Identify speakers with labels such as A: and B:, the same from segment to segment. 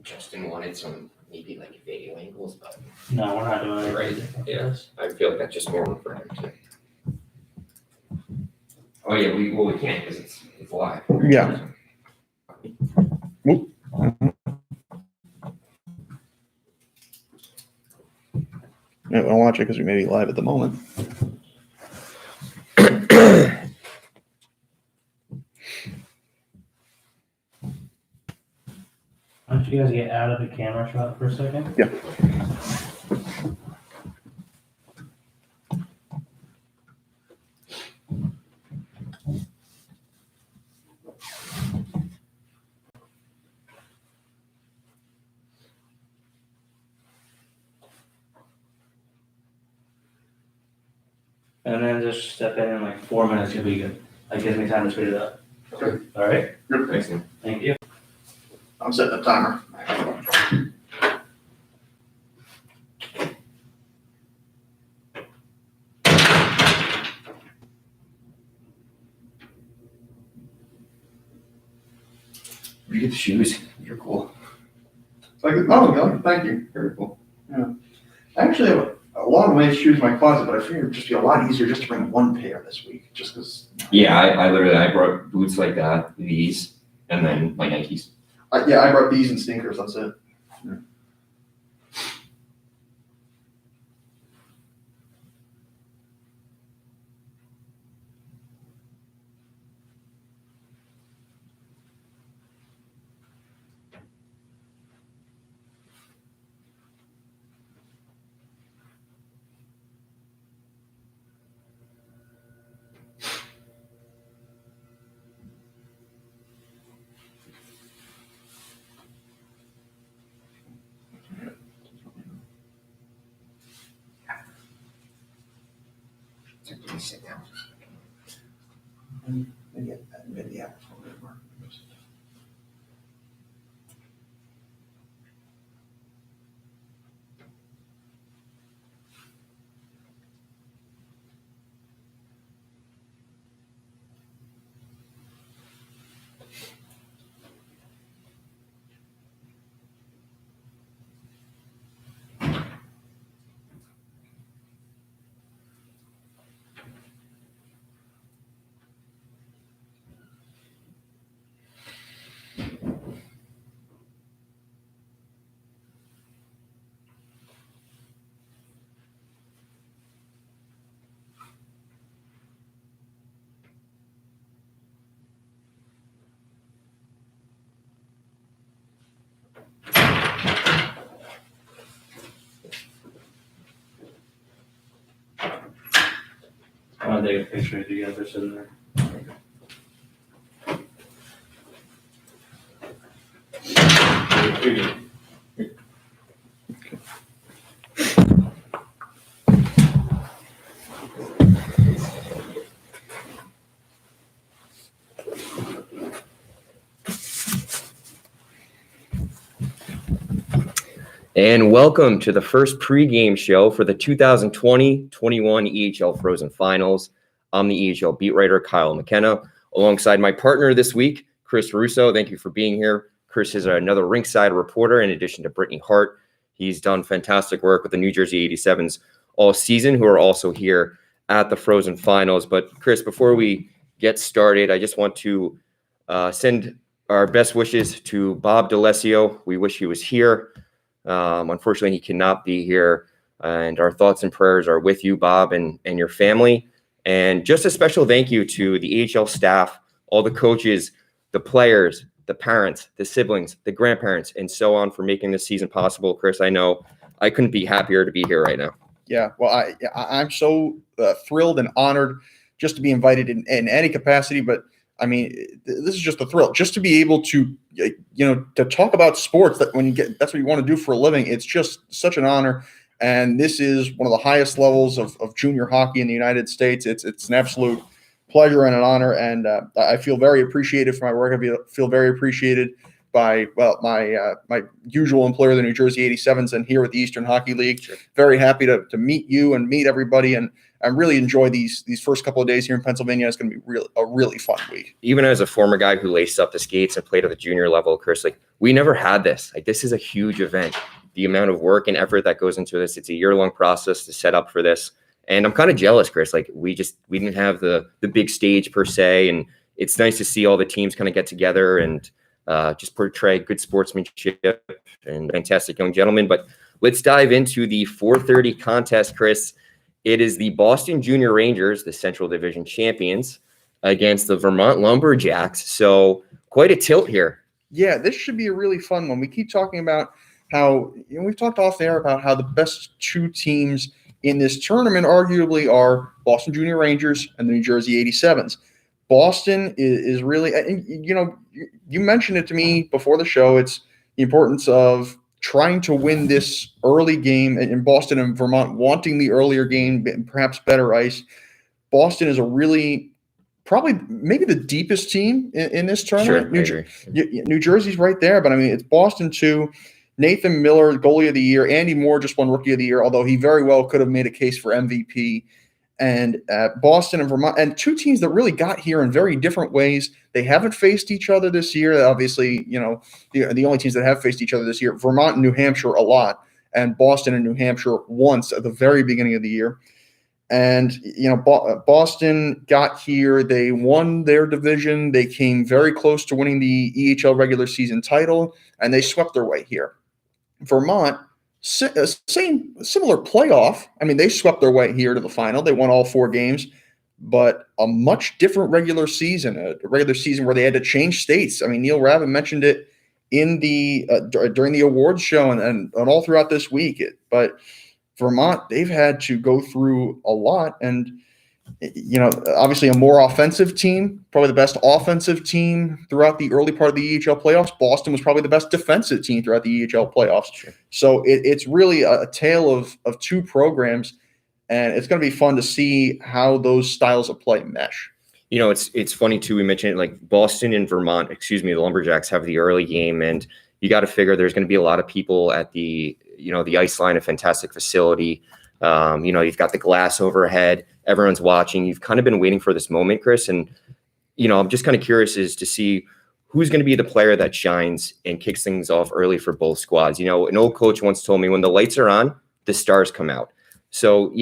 A: Justin wanted some maybe like video angles, but
B: No, we're not doing it.
A: right. Yeah, I feel like that's just more for him too. Oh yeah, we can't because it's live.
C: Yeah. I don't watch it because we may be live at the moment.
B: Why don't you guys get out of the camera shot for a second?
C: Yeah.
B: And then just step in like 4 minutes, you'll be good. That gives me time to speed it up.
A: Okay.
B: All right?
A: Thanks, man.
B: Thank you.
C: I'm setting a timer.
A: You get the shoes. You're cool.
C: Thank you.
A: Very cool.
C: Yeah. I actually have a lot of nice shoes in my closet, but I figured it'd just be a lot easier just to bring one pair this week, just because.
A: Yeah, I brought boots like that, these, and then my Nikes.
C: I brought these and sneakers. That's it. Yeah.
A: Sit down.
C: Maybe yeah.
B: I want to take a picture of you guys are sitting there.
A: And welcome to the first pregame show for the 2020-21 EHL Frozen Finals. I'm the EHL beat writer, Kyle McKenna, alongside my partner this week, Chris Russo. Thank you for being here. Chris is another rinkside reporter in addition to Brittany Hart. He's done fantastic work with the New Jersey 87s all season, who are also here at the Frozen Finals. But Chris, before we get started, I just want to send our best wishes to Bob DeLessio. We wish he was here. Unfortunately, he cannot be here, and our thoughts and prayers are with you, Bob, and your family. And just a special thank you to the AHL staff, all the coaches, the players, the parents, the siblings, the grandparents, and so on for making this season possible. Chris, I know I couldn't be happier to be here right now.
C: Yeah, well, I'm so thrilled and honored just to be invited in any capacity, but I mean, this is just a thrill, just to be able to, to talk about sports. That that's what you want to do for a living. It's just such an honor, and this is one of the highest levels of junior hockey in the United States. It's an absolute pleasure and an honor, and I feel very appreciated for my work. I feel very appreciated by my usual employer, the New Jersey 87s, and here with the Eastern Hockey League.
A: Sure.
C: Very happy to meet you and meet everybody, and I really enjoy these first couple of days here in Pennsylvania. It's going to be a really fun week.
A: Even as a former guy who laced up the skates and played at the junior level, Chris, like we never had this. Like this is a huge event. The amount of work and effort that goes into this, it's a year-long process to set up for this. And I'm kind of jealous, Chris. Like we didn't have the big stage per se, and it's nice to see all the teams kind of get together and just portray good sportsmanship and fantastic young gentlemen. But let's dive into the 4:30 contest, Chris. It is the Boston Junior Rangers, the Central Division champions, against the Vermont Lumberjacks. So quite a tilt here.
C: Yeah, this should be a really fun one. We keep talking about how we've talked off there about how the best two teams in this tournament arguably are Boston Junior Rangers and the New Jersey 87s. Boston is really, and you mentioned it to me before the show. It's the importance of trying to win this early game in Boston and Vermont, wanting the earlier game, perhaps better ice. Boston is a really probably maybe the deepest team in this tournament.
A: Sure,
C: New Jersey's right there, but I mean, it's Boston too. Nathan Miller, goalie of the year. Andy Moore just won rookie of the year, although he very well could have made a case for MVP. And Boston and Vermont, and two teams that really got here in very different ways. They haven't faced each other this year. Obviously, the only teams that have faced each other this year, Vermont and New Hampshire a lot, and Boston and New Hampshire once at the very beginning of the year. And, Boston got here. They won their division. They came very close to winning the EHL regular season title, and they swept their way here. Vermont, similar playoff. I mean, they swept their way here to the final. They won all 4 games, but a much different regular season, where they had to change states. I mean, Neil Ravin mentioned it in the during the awards show and all throughout this week. But Vermont, they've had to go through a lot, and obviously a more offensive team, probably the best offensive team throughout the early part of the EHL playoffs. Boston was probably the best defensive team throughout the EHL playoffs.
A: Sure.
C: So it's really a tale of two programs, and it's going to be fun to see how those styles of play mesh.
A: It's funny too. We mentioned it, like Boston and Vermont, the Lumberjacks have the early game, and you got to figure there's going to be a lot of people at the ice line, a fantastic facility. You've got the glass overhead. Everyone's watching. You've kind of been waiting for this moment, Chris. And, I'm just kind of curious as to see who's going to be the player that shines and kicks things off early for both squads. An old coach once told me when the lights are on, the stars come out. So,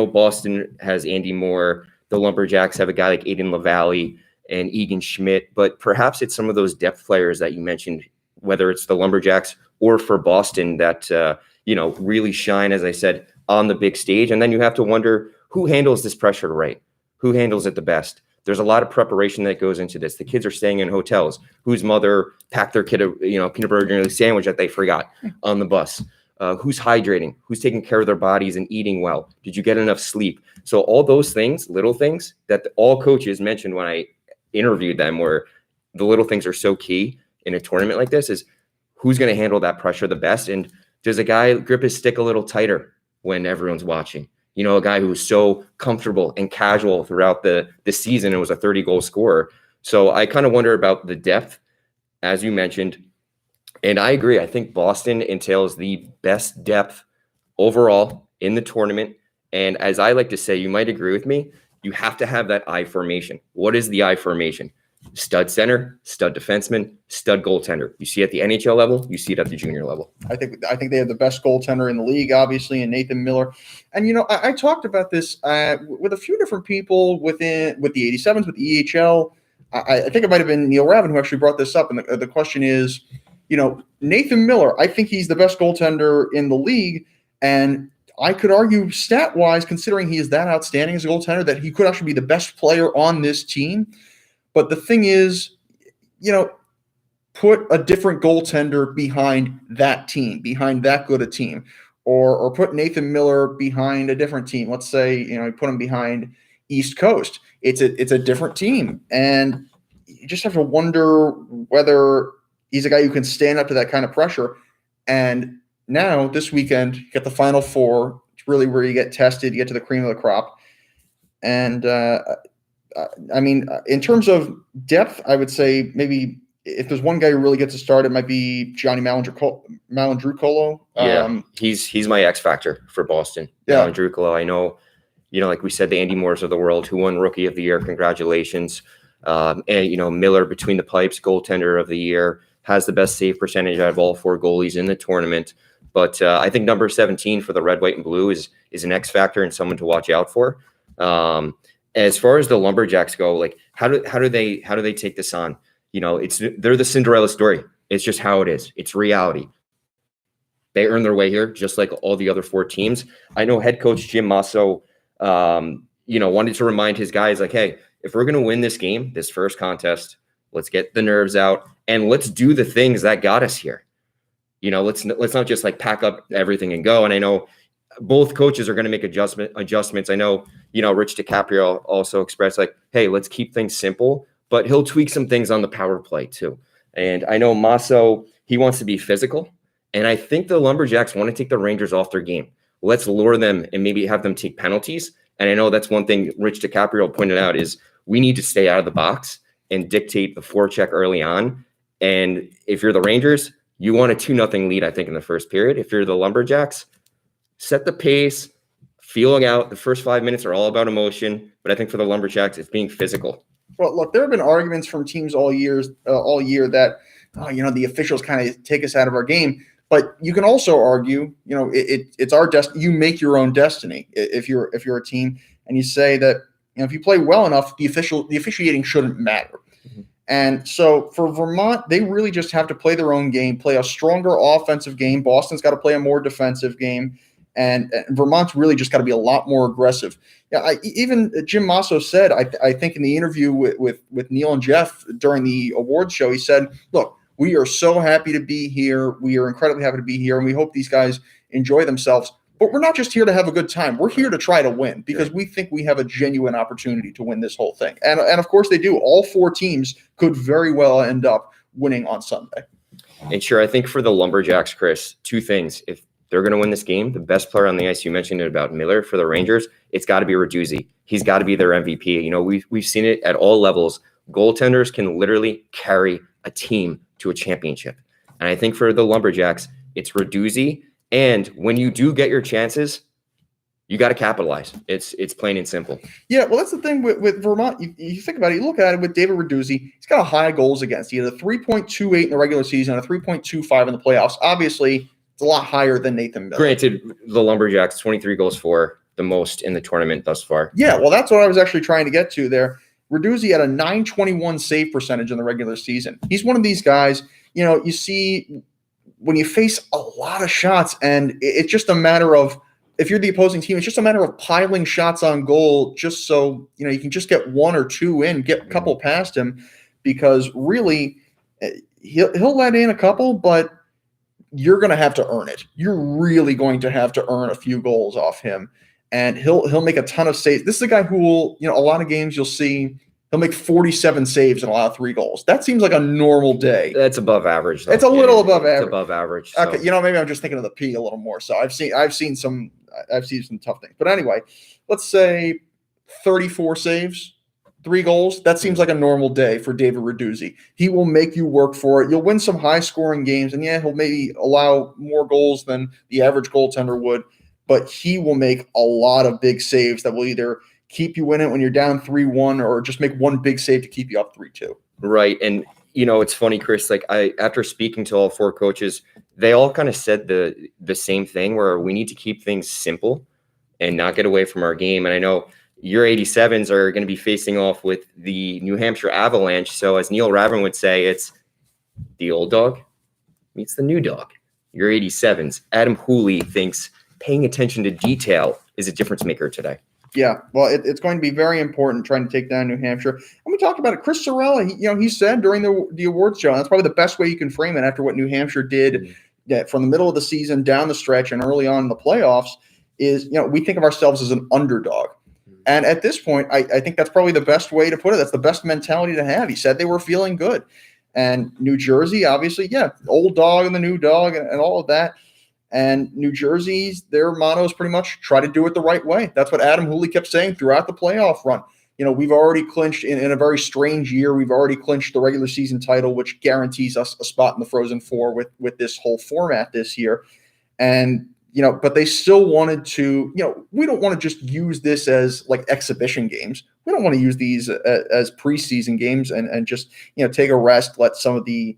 A: Boston has Andy Moore. The Lumberjacks have a guy like Aiden LaValle and Egan Schmidt. But perhaps it's some of those depth players that you mentioned, whether it's the Lumberjacks or for Boston that, really shine, as I said, on the big stage. And then you have to wonder who handles this pressure right, who handles it the best. There's a lot of preparation that goes into this. The kids are staying in hotels. Whose mother packed their kid a peanut butter and jelly sandwich that they forgot on the bus? Who's hydrating? Who's taking care of their bodies and eating well? Did you get enough sleep? So all those things, little things that all coaches mentioned when I interviewed them, where the little things are so key in a tournament like this, is who's going to handle that pressure the best, and does a guy grip his stick a little tighter when everyone's watching? A guy who was so comfortable and casual throughout the season and was a 30-goal scorer. So I kind of wonder about the depth, as you mentioned. And I agree. I think Boston entails the best depth overall in the tournament. And as I like to say, you might agree with me, you have to have that I formation. What is the I formation? Stud center, stud defenseman, stud goaltender. You see it at the NHL level, you see it at the junior level.
C: I think they have the best goaltender in the league, obviously, and Nathan Miller. And I talked about this with a few different people with the 87s, with the EHL. I think it might have been Neil Ravin who actually brought this up. And the question is, Nathan Miller, I think he's the best goaltender in the league, and I could argue stat-wise, considering he is that outstanding as a goaltender, that he could actually be the best player on this team. But the thing is, put a different goaltender behind that team, behind that good a team, or put Nathan Miller behind a different team. Let's say, put him behind East Coast. It's a different team. And you just have to wonder whether he's a guy who can stand up to that kind of pressure. And now this weekend, you get the Final Four. It's really where you get tested, you get to the cream of the crop. And, in terms of depth, I would say maybe if there's one guy who really gets a start, it might be Johnny Malandrucolo.
A: He's my X factor for Boston.
C: Yeah.
A: Malandrucolo, I know like we said, the Andy Moores of the world who won Rookie of the Year. Congratulations. And, Miller between the pipes, goaltender of the year, has the best save percentage out of all 4 goalies in the tournament. But I think number 17 for the red, white, and blue is an X factor and someone to watch out for. As far as the Lumberjacks go, like how do they take this on? They're the Cinderella story. It's just how it is. It's reality. They earn their way here, just like all the other 4 teams. I know head coach Jim Masso, wanted to remind his guys, like, hey, if we're going to win this game, this first contest, let's get the nerves out and let's do the things that got us here. Let's not just like pack up everything and go. And I know both coaches are going to make adjustments. I know, Rich DiCaprio also expressed like, hey, let's keep things simple, but he'll tweak some things on the power play too. And I know Masso, he wants to be physical. And I think the Lumberjacks want to take the Rangers off their game. Let's lure them and maybe have them take penalties. And I know that's one thing Rich DiCaprio pointed out is we need to stay out of the box and dictate the forecheck early on. And if you're the Rangers, you want a 2-0 lead, I think, in the first period. If you're the Lumberjacks, set the pace, feeling out. The first 5 minutes are all about emotion. But I think for the Lumberjacks, it's being physical.
C: Well, look, there have been arguments from teams all year that, the officials kind of take us out of our game. But you can also argue, it's our destiny. You make your own destiny if you're a team, and you say that if you play well enough, the officiating shouldn't matter. Mm-hmm. And so for Vermont, they really just have to play their own game, play a stronger offensive game. Boston's got to play a more defensive game, and Vermont's really just got to be a lot more aggressive. Yeah, even Jim Masso said, I think in the interview with Neil and Jeff during the awards show, he said, "Look, we are so happy to be here. We are incredibly happy to be here, and we hope these guys enjoy themselves. But we're not just here to have a good time. We're here to try to win because we think we have a genuine opportunity to win this whole thing." And of course they do. All 4 teams could very well end up winning on Sunday.
A: And sure, I think for the Lumberjacks, Chris, 2 things. If they're going to win this game, the best player on the ice, you mentioned it about Miller for the Rangers, it's got to be Raduzzi. He's got to be their MVP. We've seen it at all levels. Goaltenders can literally carry a team to a championship. And I think for the Lumberjacks, it's Raduzzi. And when you do get your chances, you got to capitalize. It's plain and simple. Yeah, well, that's the thing with Vermont. You think about it, you look at it with David Raduzzi, he's got a high goals against. He had a 3.28 in the regular season and a 3.25 in the playoffs. Obviously, it's a lot higher than Nathan Miller. Granted, the Lumberjacks, 23 goals for, the most in the tournament thus far. Yeah, well, that's what I was actually trying to get to there. Raduzzi had a .921 save percentage in the regular season. He's one of these guys, you see when you face a lot of shots, and it's just a matter of, if you're the opposing team, it's just a matter of piling shots on goal just so, you can just get 1 or 2 in, get a couple past him, because really he'll let in a couple, but you're going to have to earn it. You're really going to have to earn a few goals off him. And he'll make a ton of saves. This is a guy who will, a lot of games you'll see he'll make 47 saves and allow 3 goals. That seems like a normal day. That's above average, though. It's a little above average. It's above average. So. Okay, maybe I'm just thinking of the P a little more. So I've seen some tough things. But anyway, let's say 34 saves, 3 goals. That seems like a normal day for David Raduzzi. He will make you work for it. You'll win some high-scoring games, and he'll maybe allow more goals than the average goaltender would. But he will make a lot of big saves that will either keep you in it when you're down 3-1 or just make one big save to keep you up 3-2. Right. And, it's funny, Chris, like after speaking to all 4 coaches, they all kind of said the same thing, where we need to keep things simple and not get away from our game. And I know your 87s are going to be facing off with the New Hampshire Avalanche. So as Neil Ravin would say, it's the old dog meets the new dog. Your 87s. Adam Hooley thinks paying attention to detail is a difference maker today. Yeah, well, it's going to be very important trying to take down New Hampshire. And we talked about it. Chris Sorella, he said during the awards show, and that's probably the best way you can frame it after what New Hampshire did from the middle of the season down the stretch and early on in the playoffs, is, we think of ourselves as an underdog. And at this point, I think that's probably the best way to put it. That's the best mentality to have. He said they were feeling good. And New Jersey, obviously, old dog and the new dog and all of that. And New Jersey's, their motto is pretty much try to do it the right way. That's what Adam Hooley kept saying throughout the playoff run. We've already clinched in a very strange year. We've already clinched the regular season title, which guarantees us a spot in the Frozen Four with this whole format this year. And,
C: but they still wanted to, we don't want to just use this as like exhibition games. We don't want to use these as preseason games and just, take a rest, let some of the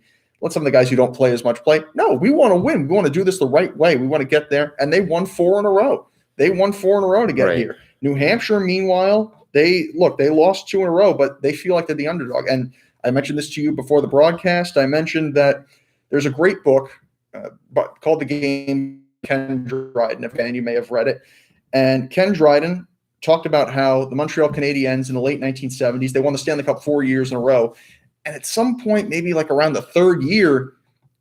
C: guys who don't play as much play. No, we want to win. We want to do this the right way. We want to get there. And they won 4 in a row. To get here. New Hampshire, meanwhile, they lost 2 in a row, but they feel like they're the underdog. And I mentioned this to you before the broadcast. I mentioned that there's a great book called The Game, Ken Dryden, if you may have read it. And Ken Dryden talked about how the Montreal Canadiens in the late 1970s, they won the Stanley Cup 4 years in a row. And at some point, maybe like around the 3rd year,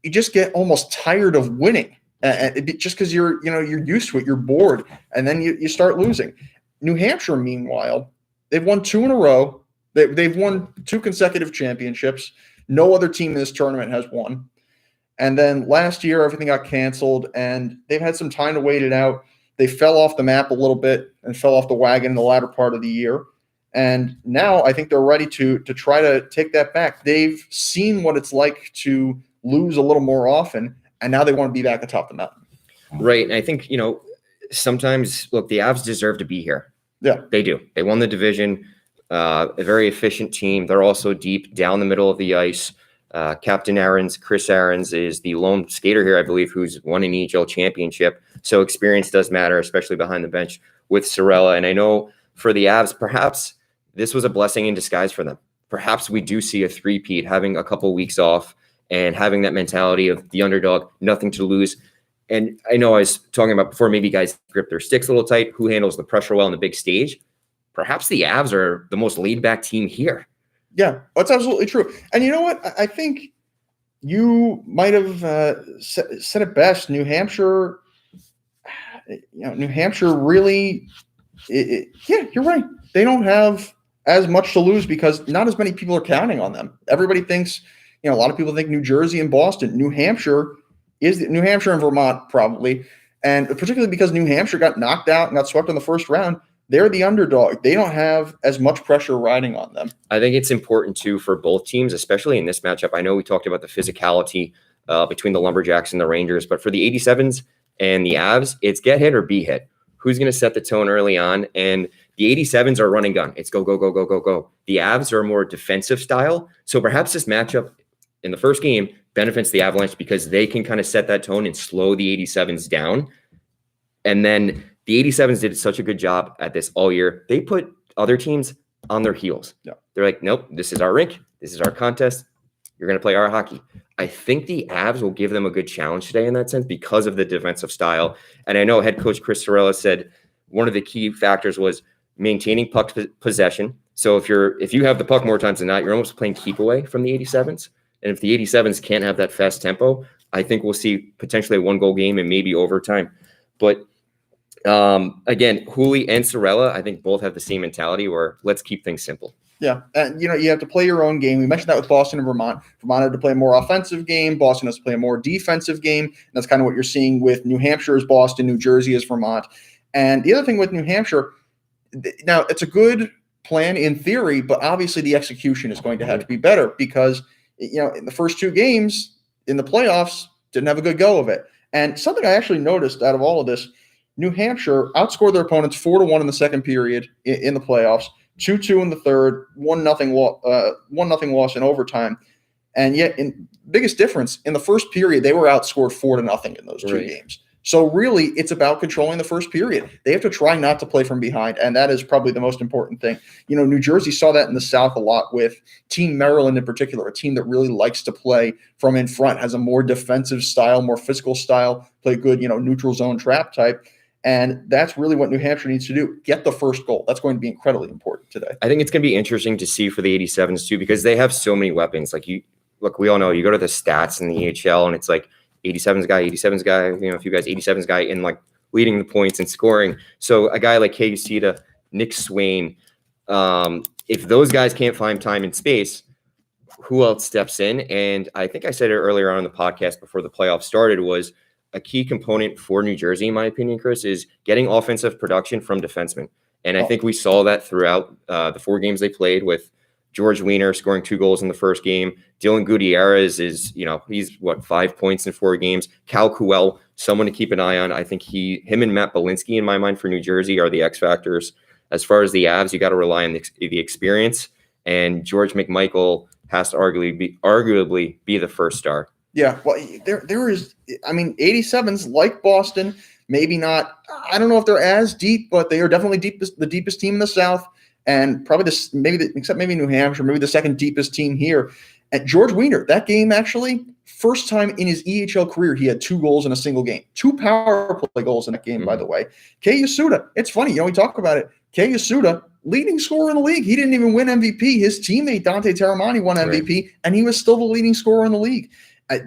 C: you just get almost tired of winning. Just because you're used to it, you're bored, and then you start losing. New Hampshire, meanwhile, they've won 2 in a row. They've won 2 consecutive championships. No other team in this tournament has won. And then last year, everything got canceled, and they've had some time to wait it out. They fell off the map a little bit and fell off the wagon in the latter part of the year. And now I think they're ready to try to take that back. They've seen what it's like to lose a little more often, and now they want to be back atop the mountain.
A: Right. And I think, sometimes, look, the Avs deserve to be here.
C: Yeah.
A: They do. They won the division, a very efficient team. They're also deep down the middle of the ice. Captain Chris Aarons is the lone skater here, I believe, who's won an EHL championship. So experience does matter, especially behind the bench with Sorella. And I know for the Avs, perhaps this was a blessing in disguise for them. Perhaps we do see a three-peat, having a couple weeks off and having that mentality of the underdog, nothing to lose. And I know I was talking about before, maybe guys grip their sticks a little tight. Who handles the pressure well on the big stage? Perhaps the Avs are the most laid-back team here.
C: Yeah, that's absolutely true. And you know what? I think you might have said it best. New Hampshire, really, yeah, you're right. They don't have as much to lose because not as many people are counting on them. Everybody thinks, a lot of people think New Jersey and Boston. New Hampshire and Vermont probably, and particularly because New Hampshire got knocked out and got swept in the first round, they're the underdog. They don't have as much pressure riding on them.
A: I think it's important too for both teams, especially in this matchup. I know we talked about the physicality between the Lumberjacks and the Rangers, but for the 87s and the Avs, it's get hit or be hit. Who's going to set the tone early on? And the 87s are run and gun. It's go, go, go, go, go, go. The Avs are more defensive style. So perhaps this matchup in the first game benefits the Avalanche because they can kind of set that tone and slow the 87s down. And then the 87s did such a good job at this all year. They put other teams on their heels.
C: Yeah.
A: They're like, nope, this is our rink. This is our contest. You're going to play our hockey. I think the Avs will give them a good challenge today in that sense because of the defensive style. And I know head coach Chris Sorella said one of the key factors was maintaining puck possession. So if you have the puck more times than not, you're almost playing keep away from the 87s. And if the 87s can't have that fast tempo, I think we'll see potentially a 1-goal game and maybe overtime. But again, Hooley and Sorella, I think both have the same mentality where let's keep things simple.
C: Yeah. And, you have to play your own game. We mentioned that with Boston and Vermont. Vermont had to play a more offensive game. Boston has to play a more defensive game. And that's kind of what you're seeing with New Hampshire as Boston, New Jersey as Vermont. And the other thing with New Hampshire, now it's a good plan in theory, but obviously the execution is going to have to be better because, in the first 2 games in the playoffs, didn't have a good go of it. And something I actually noticed out of all of this, New Hampshire outscored their opponents 4-1 in the second period in the playoffs, 2-2 in the third, 1-0 loss in overtime. And yet, in biggest difference, in the first period, they were outscored 4-0 in those 2 games. So really, it's about controlling the first period. They have to try not to play from behind, and that is probably the most important thing. New Jersey saw that in the South a lot with Team Maryland in particular, a team that really likes to play from in front, has a more defensive style, more physical style, play good, neutral zone trap type. And that's really what New Hampshire needs to do. Get the first goal. That's going to be incredibly important today.
A: I think it's going to be interesting to see for the 87s too, because they have so many weapons. Like we all know, you go to the stats in the EHL and it's like 87's guy, a few guys, 87's guy in like leading the points and scoring. So a guy like Kei Usita, Nick Swain, if those guys can't find time and space, who else steps in? And I think I said it earlier on in the podcast before the playoffs started was a key component for New Jersey, in my opinion, Chris, is getting offensive production from defensemen. And I think we saw that throughout the 4 games they played with George Weiner scoring 2 goals in the first game. Dylan Gutierrez is, he's 5 points in 4 games. Cal Kuel, someone to keep an eye on. I think him and Matt Belinsky, in my mind, for New Jersey are the X factors. As far as the Avs, you got to rely on the experience. And George McMichael has to arguably be the first star.
C: Yeah, well, there is. I mean, 87s like Boston, maybe not. I don't know if they're as deep, but they are definitely the deepest team in the South, and probably except maybe New Hampshire, maybe the second deepest team here. At George Weiner, that game actually first time in his EHL career he had 2 goals in a single game, 2 power play goals in that game. By the way, Kei Yasuda. It's funny, we talk about it. Kei Yasuda, leading scorer in the league. He didn't even win MVP. His teammate Dante Taramani won MVP, and he was still the leading scorer in the league.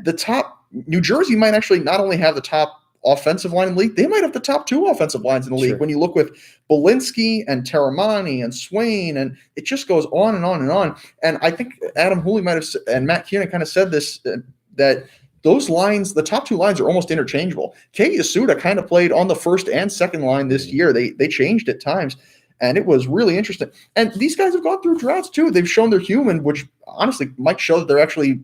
C: The top New Jersey might actually not only have the top offensive line in the league, they might have the top 2 offensive lines in the league. When you look with Belinsky and Taramani and Swain, and it just goes on and on and on. And I think Adam Hooley might have, and Matt Keenan kind of said this, that those lines, the top 2 lines are almost interchangeable. Kei Yasuda kind of played on the first and second line this year. They changed at times. And it was really interesting. And these guys have gone through droughts too. They've shown they're human, which honestly might show that they're actually,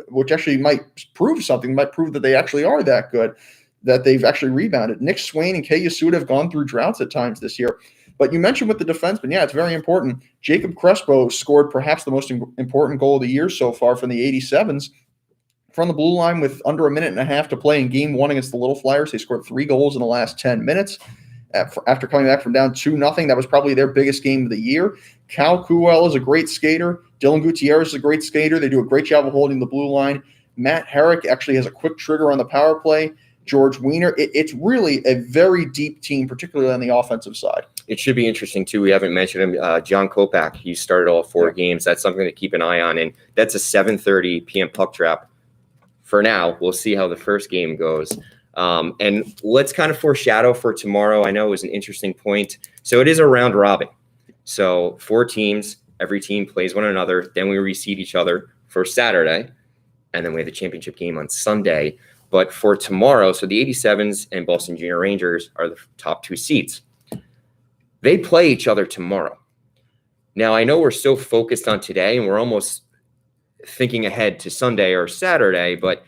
C: which actually might prove something, might prove that they actually are that good, that they've actually rebounded. Nick Swain and Kei Yasuda have gone through droughts at times this year. But you mentioned with the defenseman, yeah, it's very important. Jacob Crespo scored perhaps the most important goal of the year so far from the 87s. From the blue line with under a minute and a half to play in game 1 against the Little Flyers, they scored 3 goals in the last 10 minutes. After coming back from down 2-0, that was probably their biggest game of the year. Cal Kuel is a great skater. Dylan Gutierrez is a great skater. They do a great job of holding the blue line. Matt Herrick actually has a quick trigger on the power play. George Weiner. It's really a very deep team, particularly on the offensive side.
A: It should be interesting, too. We haven't mentioned him. John Kopak, he started all 4 games. That's something to keep an eye on. And that's a 7:30 p.m. puck trap. For now, we'll see how the first game goes. And let's kind of foreshadow for tomorrow. I know it was an interesting point. So it is a round robin. So 4 teams, every team plays one another. Then we reseed each other for Saturday. And then we have the championship game on Sunday. But for tomorrow, so the 87s and Boston Junior Rangers are the top 2 seeds. They play each other tomorrow. Now, I know we're so focused on today and we're almost thinking ahead to Sunday or Saturday, but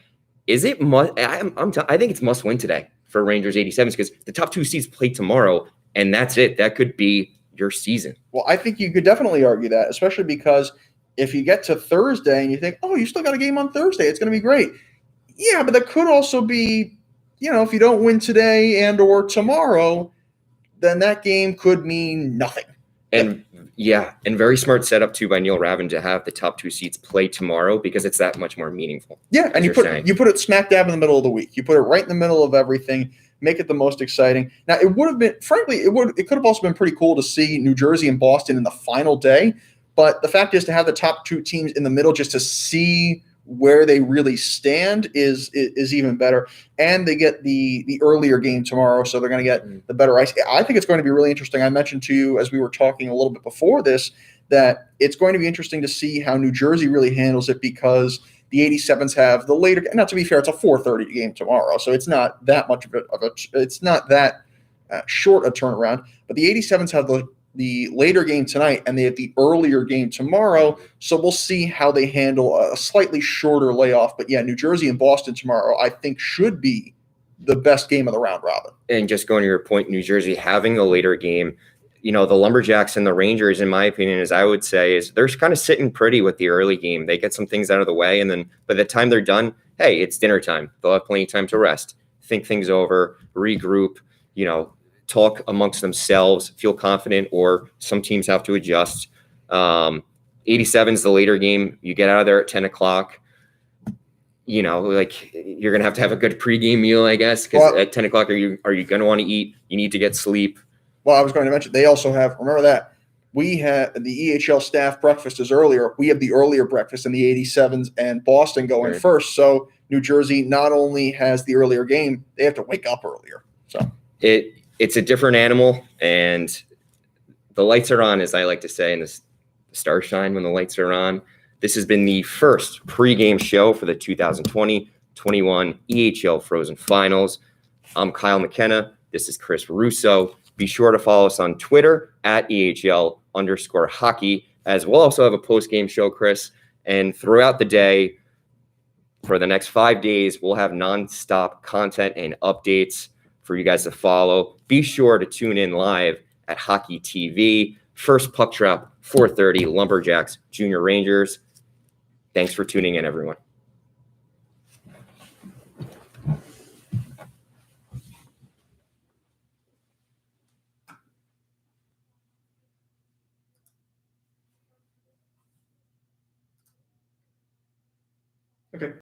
A: is it I think it's must win today for Rangers 87s because the top 2 seeds play tomorrow, and that's it. That could be your season.
C: Well, I think you could definitely argue that, especially because if you get to Thursday and you think, oh, you still got a game on Thursday, it's going to be great. Yeah, but that could also be, if you don't win today and or tomorrow, then that game could mean nothing.
A: And and very smart setup too by Neil Ravin to have the top 2 seeds play tomorrow because it's that much more meaningful.
C: Yeah, and you put it smack dab in the middle of the week. You put it right in the middle of everything. Make it the most exciting. Now, it would have been, frankly, it could have also been pretty cool to see New Jersey and Boston in the final day. But the fact is to have the top 2 teams in the middle just to see where they really stand is even better. And they get the earlier game tomorrow, so they're going to get the better ice. I think it's going to be really interesting. I mentioned to you as we were talking a little bit before this that it's going to be interesting to see how New Jersey really handles it because the 87s have the later. Now, to be fair, it's a 4:30 game tomorrow, so it's not that much of a it's not that short a turnaround. But the 87s have the later game tonight, and they have the earlier game tomorrow. So we'll see how they handle a slightly shorter layoff. But yeah, New Jersey and Boston tomorrow, I think, should be the best game of the round robin.
A: And just going to your point, New Jersey having a later game, the Lumberjacks and the Rangers, in my opinion, as I would say, is they're kind of sitting pretty with the early game. They get some things out of the way, and then by the time they're done, hey, it's dinner time. They'll have plenty of time to rest, think things over, regroup, talk amongst themselves, feel confident, or some teams have to adjust. 87 is the later game. You get out of there at 10 o'clock. You're going to have a good pregame meal, I guess, because at 10 o'clock, are you going to want to eat? You need to get sleep.
C: Well, I was going to mention, they also have, remember that, we had the EHL staff breakfast is earlier. We have the earlier breakfast in the 87s and Boston going first. So New Jersey not only has the earlier game, they have to wake up earlier. So
A: it's a different animal, and the lights are on, as I like to say, and the stars shine when the lights are on. This has been the first pregame show for the 2020-21 EHL Frozen Finals. I'm Kyle McKenna. This is Chris Russo. Be sure to follow us on Twitter at EHL_hockey. as we'll also have a post-game show, Chris. And throughout the day, for the next 5 days, we'll have nonstop content and updates for you guys to follow. Be sure to tune in live at Hockey TV. First puck drop, 4:30, Lumberjacks, Junior Rangers. Thanks for tuning in, everyone.
C: Okay.